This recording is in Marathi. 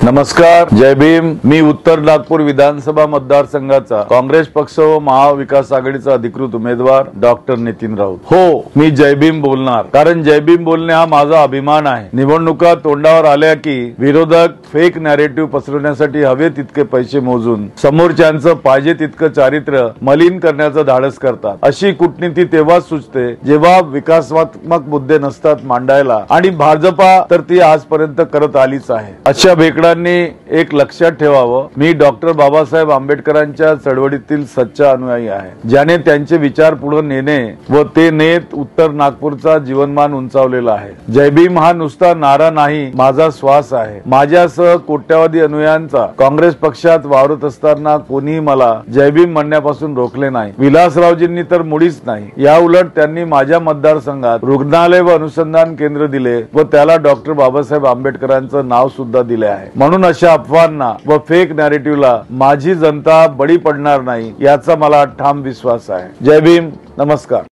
नमस्कार, जय भीम। मी उत्तर नागपूर विधानसभा मतदारसंघाचा काँग्रेस पक्ष व महाविकास आघाडीचा अधिकृत उमेदवार डॉक्टर नितीन राऊत। हो, मी जय भीम बोलणार, कारण जय भीम बोलणे हा माझा अभिमान आहे। निवडणुका तोंडावर आल्या की विरोधक फेक नॅरेटिव्ह पसरवण्यासाठी हवे तितके पैसे मोजून समोरच्यांचं पाहिजे तितकं चारित्र्य मलिन करण्याचं धाडस करतात। अशी कूटनीती तेव्हाच सुचते जेव्हा विकासात्मक मुद्दे नसतात मांडायला, आणि भाजपा तर ती आजपर्यंत करत आलीच आहे। अशा भेकडांनी एक लक्षात ठेवावं, मी डॉक्टर बाबासाहेब आंबेडकरांच्या चळवळीतील सच्चा अनुयायी आहे, ज्याने त्यांचे विचार पुढे नेणे व ते नेत उत्तर नागपूरचा जीवनमान उंचावलेला आहे। जय भीम हा नुसता नारा नाही, माझा श्वास आहे। माझ्यासह कोट्यावधी अनुयायांचा काँग्रेस पक्षात वावरत असताना कोणीही मला जय भीम म्हणण्यापासून रोखले नाही। विलासरावजींनी तर मुळीच नाही। या उलट त्यांनी माझ्या मतदारसंघात रुग्णालय व अनुसंधान केंद्र दिले व त्याला डॉक्टर बाबासाहेब आंबेडकरांचं नाव सुद्धा दिले आहे। म्हणून अशा अफवांना व फेक नॅरेटिव्हला माझी जनता बळी पडणार नाही, याचा मला ठाम विश्वास आहे। जय भीम, नमस्कार।